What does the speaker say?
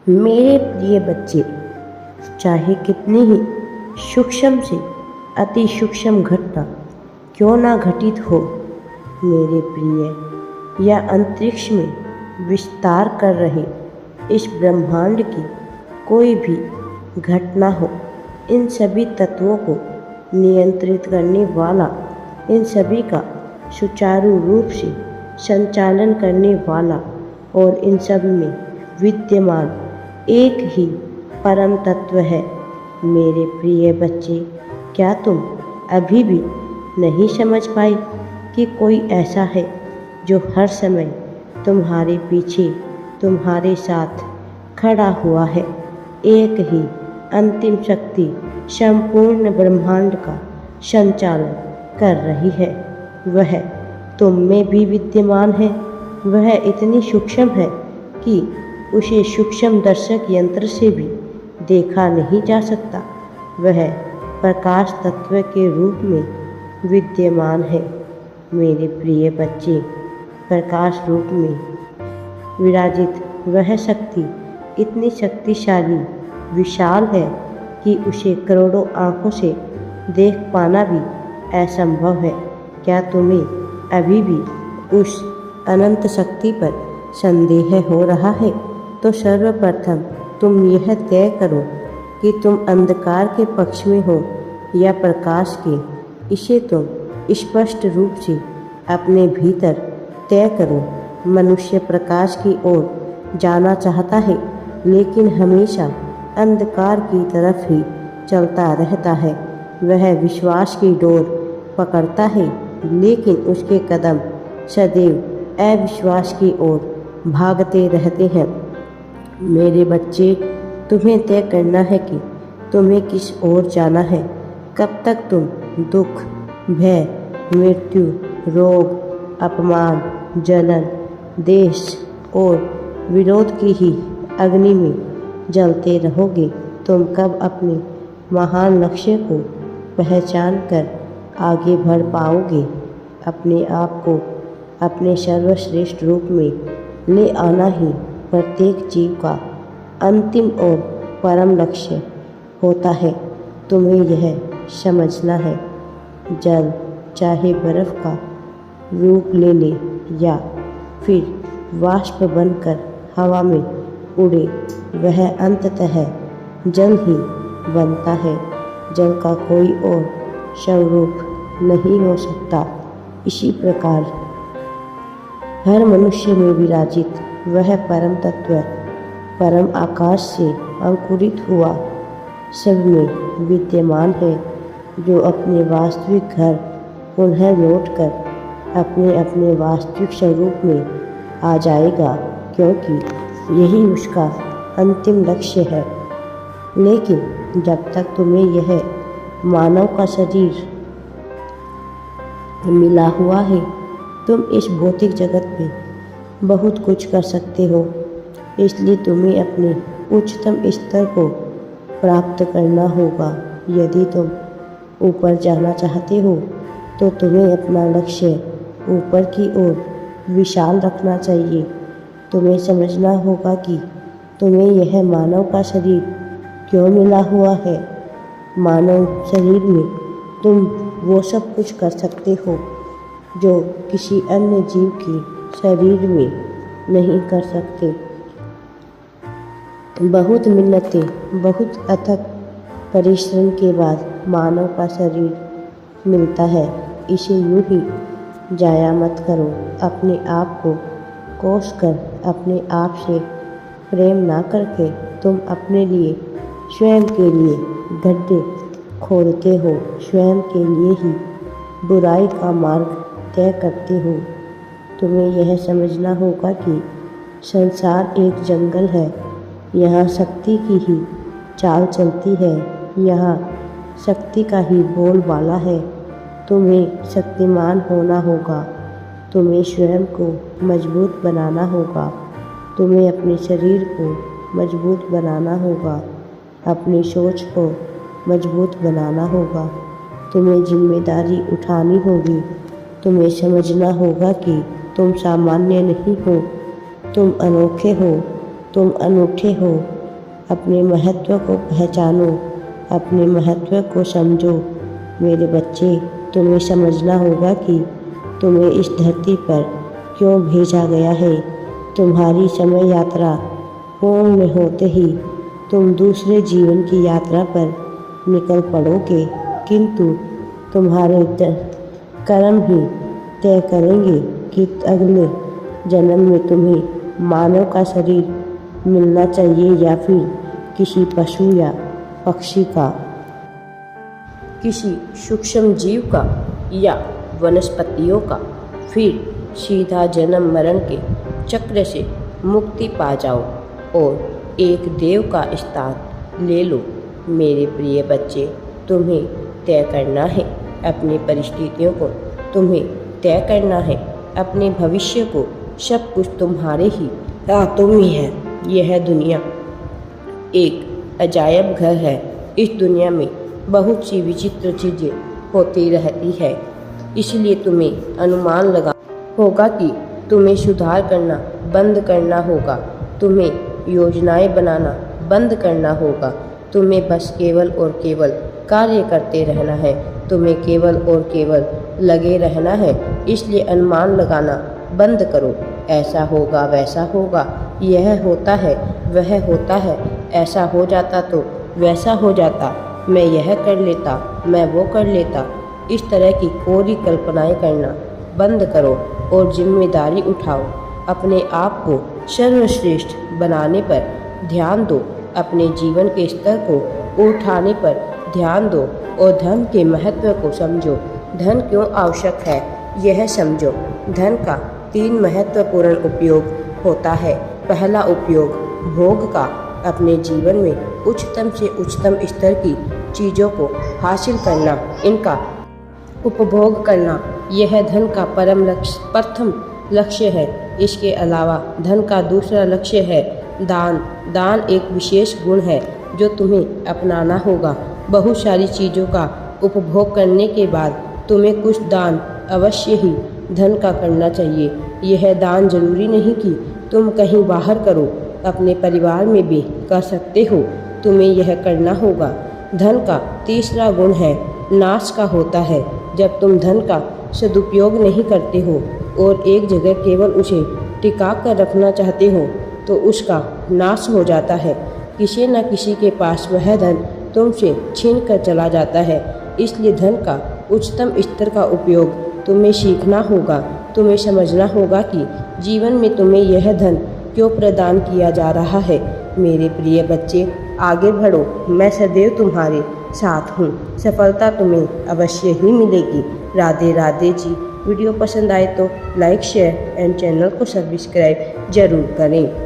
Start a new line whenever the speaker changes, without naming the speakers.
मेरे प्रिय बच्चे, चाहे कितनी ही सूक्ष्म से अति सूक्ष्म घटना क्यों ना घटित हो, मेरे प्रिय, या अंतरिक्ष में विस्तार कर रहे इस ब्रह्मांड की कोई भी घटना हो, इन सभी तत्वों को नियंत्रित करने वाला, इन सभी का सुचारू रूप से संचालन करने वाला और इन सब में विद्यमान एक ही परम तत्व है। मेरे प्रिय बच्चे, क्या तुम अभी भी नहीं समझ पाए कि कोई ऐसा है जो हर समय तुम्हारे पीछे, तुम्हारे साथ खड़ा हुआ है? एक ही अंतिम शक्ति संपूर्ण ब्रह्मांड का संचालन कर रही है। वह तुम में भी विद्यमान है। वह इतनी सूक्ष्म है कि उसे सूक्ष्म दर्शक यंत्र से भी देखा नहीं जा सकता। वह प्रकाश तत्व के रूप में विद्यमान है। मेरे प्रिय बच्चे, प्रकाश रूप में विराजित वह शक्ति इतनी शक्तिशाली, विशाल है कि उसे करोड़ों आँखों से देख पाना भी असंभव है। क्या तुम्हें अभी भी उस अनंत शक्ति पर संदेह हो रहा है? तो सर्वप्रथम तुम यह तय करो कि तुम अंधकार के पक्ष में हो या प्रकाश के। इसे तुम स्पष्ट रूप से अपने भीतर तय करो। मनुष्य प्रकाश की ओर जाना चाहता है, लेकिन हमेशा अंधकार की तरफ ही चलता रहता है। वह विश्वास की डोर पकड़ता है, लेकिन उसके कदम सदैव अविश्वास की ओर भागते रहते हैं। मेरे बच्चे, तुम्हें तय करना है कि तुम्हें किस ओर जाना है। कब तक तुम दुख, भय, मृत्यु, रोग, अपमान, जलन, देश और विरोध की ही अग्नि में जलते रहोगे? तुम कब अपने महान लक्ष्य को पहचान कर आगे बढ़ पाओगे? अपने आप को अपने सर्वश्रेष्ठ रूप में ले आना ही प्रत्येक जीव का अंतिम और परम लक्ष्य होता है। तुम्हें यह समझना है, जल चाहे बर्फ का रूप ले ले या फिर वाष्प बनकर हवा में उड़े, वह अंततः जल ही बनता है। जल का कोई और स्वरूप नहीं हो सकता। इसी प्रकार हर मनुष्य में विराजित वह परम तत्व परम आकाश से अंकुरित हुआ सब में विद्यमान है, जो अपने वास्तविक घर पुनः लौटकर अपने अपने वास्तविक स्वरूप में आ जाएगा, क्योंकि यही उसका अंतिम लक्ष्य है। लेकिन जब तक तुम्हें यह मानव का शरीर मिला हुआ है, तुम इस भौतिक जगत में बहुत कुछ कर सकते हो। इसलिए तुम्हें अपने उच्चतम स्तर को प्राप्त करना होगा। यदि तुम ऊपर जाना चाहते हो, तो तुम्हें अपना लक्ष्य ऊपर की ओर विशाल रखना चाहिए। तुम्हें समझना होगा कि तुम्हें यह मानव का शरीर क्यों मिला हुआ है। मानव शरीर में तुम वो सब कुछ कर सकते हो जो किसी अन्य जीव के शरीर में नहीं कर सकते। बहुत बहुत अथक परिश्रम के बाद मानव का शरीर मिलता है। इसे यूं ही जाया मत करो। अपने आप को कोस कर अपने आप से प्रेम ना करके तुम अपने लिए स्वयं के लिए गड्ढे खोदते हो, स्वयं के लिए ही बुराई का मार्ग तय करते हो। तुम्हें यह समझना होगा कि संसार एक जंगल है। यहाँ शक्ति की ही चाल चलती है। यहाँ शक्ति का ही बोलबाला है। तुम्हें शक्तिमान होना होगा। तुम्हें स्वयं को मजबूत बनाना होगा। तुम्हें अपने शरीर को मजबूत बनाना होगा। अपनी सोच को मजबूत बनाना होगा। तुम्हें जिम्मेदारी उठानी होगी। तुम्हें समझना होगा कि तुम सामान्य नहीं हो, तुम अनोखे हो। तुम अनूठे हो। अपने महत्व को पहचानो, अपने महत्व को समझो। मेरे बच्चे, तुम्हें समझना होगा कि तुम्हें इस धरती पर क्यों भेजा गया है। तुम्हारी समय यात्रा पूर्ण होते ही तुम दूसरे जीवन की यात्रा पर निकल पड़ोगे, किंतु तुम्हारे कर्म ही तय करेंगे कि अगले जन्म में तुम्हें मानव का शरीर मिलना चाहिए या फिर किसी पशु या पक्षी का, किसी सूक्ष्म जीव का या वनस्पतियों का। फिर सीधा जन्म मरण के चक्र से मुक्ति पा जाओ और एक देव का स्थान ले लो। मेरे प्रिय बच्चे, तुम्हें तय करना है अपनी परिस्थितियों को, तुम्हें तय करना है अपने भविष्य को। सब कुछ तुम्हारे ही हाथों में है। यह दुनिया एक अजायब घर है। इस दुनिया में बहुत सी विचित्र चीज़ें होती रहती है, इसलिए तुम्हें अनुमान लगा होगा कि तुम्हें सुधार करना बंद करना होगा, तुम्हें योजनाएं बनाना बंद करना होगा। तुम्हें बस केवल और केवल कार्य करते रहना है, तुम्हें केवल और केवल लगे रहना है। इसलिए अनुमान लगाना बंद करो। ऐसा होगा, वैसा होगा, यह होता है, वह होता है, ऐसा हो जाता तो वैसा हो जाता, मैं यह कर लेता, मैं वो कर लेता। इस तरह की कोरी कल्पनाएं करना बंद करो और जिम्मेदारी उठाओ। अपने आप को सर्वश्रेष्ठ बनाने पर ध्यान दो, अपने जीवन के स्तर को उठाने पर ध्यान दो और धन के महत्व को समझो। धन क्यों आवश्यक है यह समझो। धन का 3 महत्वपूर्ण उपयोग होता है। पहला उपयोग भोग का, अपने जीवन में उच्चतम से उच्चतम स्तर की चीज़ों को हासिल करना, इनका उपभोग करना, यह धन का प्रथम लक्ष्य है। इसके अलावा धन का दूसरा लक्ष्य है दान। दान एक विशेष गुण है जो तुम्हें अपनाना होगा। बहुत सारी चीज़ों का उपभोग करने के बाद तुम्हें कुछ दान अवश्य ही धन का करना चाहिए। यह दान जरूरी नहीं कि तुम कहीं बाहर करो, अपने परिवार में भी कर सकते हो, तुम्हें यह करना होगा। धन का तीसरा गुण है नाश का होता है। जब तुम धन का सदुपयोग नहीं करते हो और एक जगह केवल उसे टिका कर रखना चाहते हो तो उसका नाश हो जाता है। किसी न किसी के पास वह धन तुमसे छीन कर चला जाता है। इसलिए धन का उच्चतम स्तर का उपयोग तुम्हें सीखना होगा। तुम्हें समझना होगा कि जीवन में तुम्हें यह धन क्यों प्रदान किया जा रहा है। मेरे प्रिय बच्चे, आगे बढ़ो, मैं सदैव तुम्हारे साथ हूँ। सफलता तुम्हें अवश्य ही मिलेगी। राधे राधे जी। वीडियो पसंद आए तो लाइक, शेयर एंड चैनल को सब्सक्राइब जरूर करें।